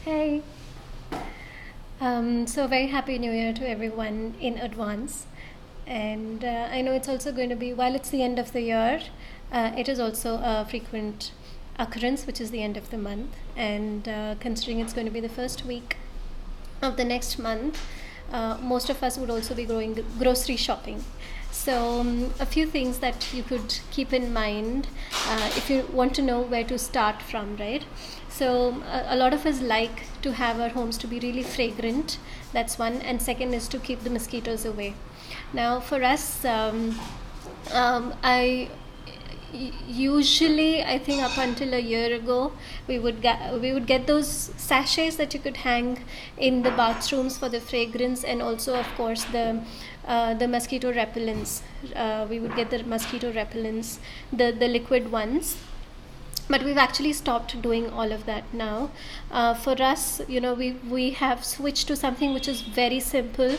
Hey, so very happy New Year to everyone in advance. And I know it's also going to be, while it's the end of the year, it is also a frequent occurrence, which is the end of the month. And considering it's going to be the first week of the next month, most of us would also be going grocery shopping. So, a few things that you could keep in mind if you want to know where to start from, right? So, a lot of us like to have our homes to be really fragrant. That's one, and second is to keep the mosquitoes away. Now, for us, I usually, I think up until a year ago, we would get those sachets that you could hang in the bathrooms for the fragrance, and also of course the mosquito repellents. We would get the mosquito repellents, the liquid ones, but we've actually stopped doing all of that now. For us, we have switched to something which is very simple.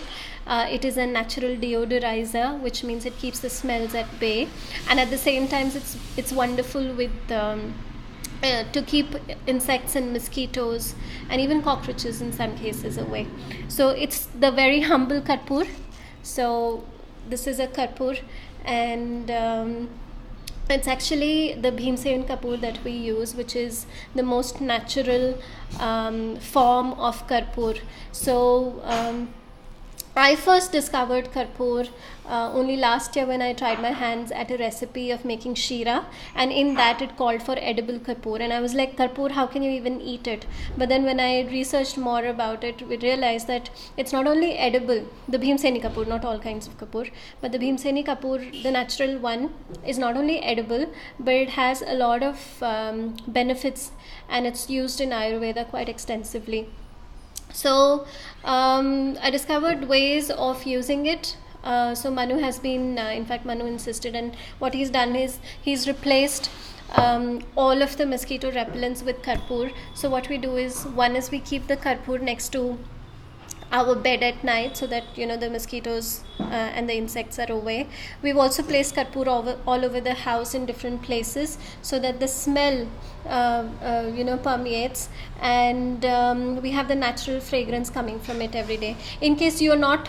It is a natural deodorizer, which means it keeps the smells at bay, and at the same time it's wonderful with to keep insects and mosquitoes and even cockroaches in some cases away. So it's the very humble Karpur. So this is a Karpur, and it's actually the Bhimsen Kapoor that we use, which is the most natural form of Karpur. So I first discovered Karpur only last year when I tried my hands at a recipe of making shira, and in that it called for edible Karpur. And I was like, Karpur, how can you even eat it? But then when I researched more about it, we realized that it's not only edible, the Bhimseni Kapoor, not all kinds of Kapoor, but the Bhimseni Kapoor, the natural one, is not only edible, but it has a lot of benefits, and it's used in Ayurveda quite extensively. So I discovered ways of using it. So Manu has been, in fact, Manu insisted, and what he's done is he's replaced all of the mosquito repellents with Karpur. So what we do is, one is we keep the Karpur next to our bed at night, so that the mosquitoes and the insects are away. We've also placed Karpur all over the house in different places, so that the smell permeates, and we have the natural fragrance coming from it every day. In case you don't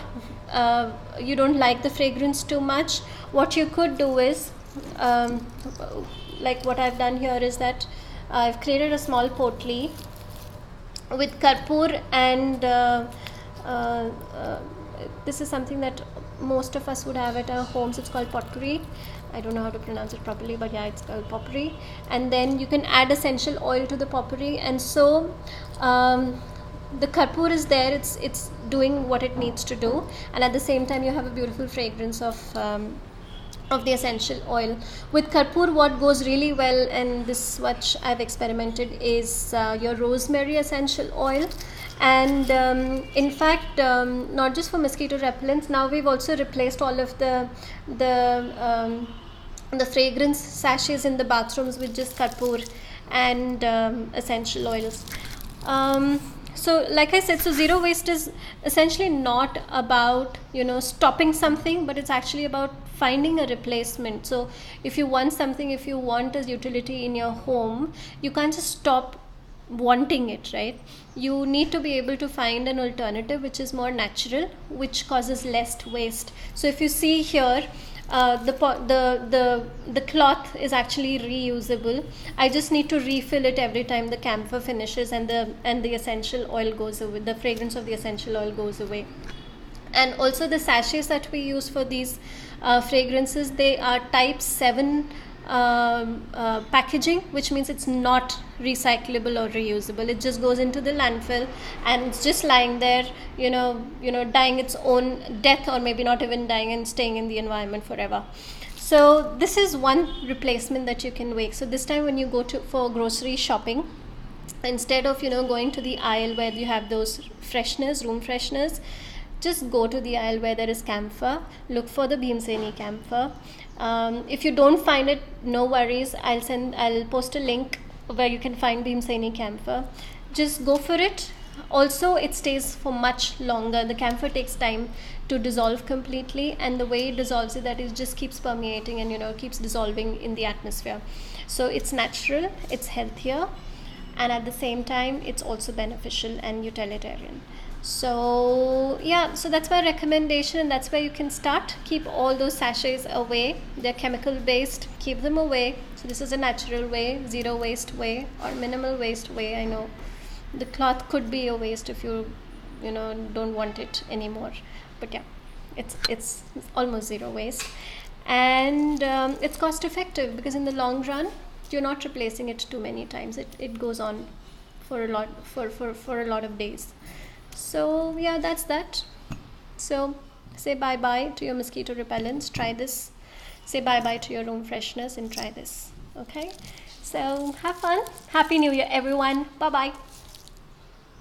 like the fragrance too much, what you could do is, like what I've done here is that I've created a small potli with Karpur, and uh, uh, this is something that most of us would have at our homes. It's called potpourri. I don't know how to pronounce it properly, but yeah, it's called potpourri. And then you can add essential oil to the potpourri, and so the Karpur is there. It's doing what it needs to do, and at the same time you have a beautiful fragrance of the essential oil. With Karpur, what goes really well, and this what I've experimented, is your rosemary essential oil. And in fact, not just for mosquito repellents, now we've also replaced all of the fragrance sachets in the bathrooms with just Karpur and essential oils. So like I said, so zero waste is essentially not about stopping something, but it's actually about finding a replacement. So if you want something, if you want a utility in your home, you can't just stop wanting it, right? You need to be able to find an alternative which is more natural, which causes less waste. So if you see here, the cloth is actually reusable. I just need to refill it every time the camphor finishes, and the essential oil goes away, the fragrance of the essential oil goes away. And also the sachets that we use for these fragrances, they are type 7 packaging, which means it's not recyclable or reusable. It just goes into the landfill, and it's just lying there, dying its own death, or maybe not even dying, and staying in the environment forever. So this is one replacement that you can make. So this time when you go for grocery shopping, instead of going to the aisle where you have those room fresheners, just go to the aisle where there is camphor. Look for the Bhimseni camphor. If you don't find it, no worries. I'll post a link where you can find Bhimseni camphor. Just go for it. Also, it stays for much longer. The camphor takes time to dissolve completely, and the way it dissolves is that it just keeps permeating and keeps dissolving in the atmosphere. So it's natural, it's healthier, and at the same time it's also beneficial and utilitarian. So yeah, so that's my recommendation, and that's where you can start. Keep all those sachets away. They're chemical based, keep them away. So this is a natural way, zero waste way or minimal waste way. I know the cloth could be a waste if you don't want it anymore, but yeah, it's almost zero waste. And it's cost effective because in the long run you're not replacing it too many times. It goes on for a lot for a lot of days. So yeah, that's that. So say bye bye to your mosquito repellents, try this. Say bye bye to your room freshness and try this. Okay, so have fun. Happy New Year everyone. Bye bye.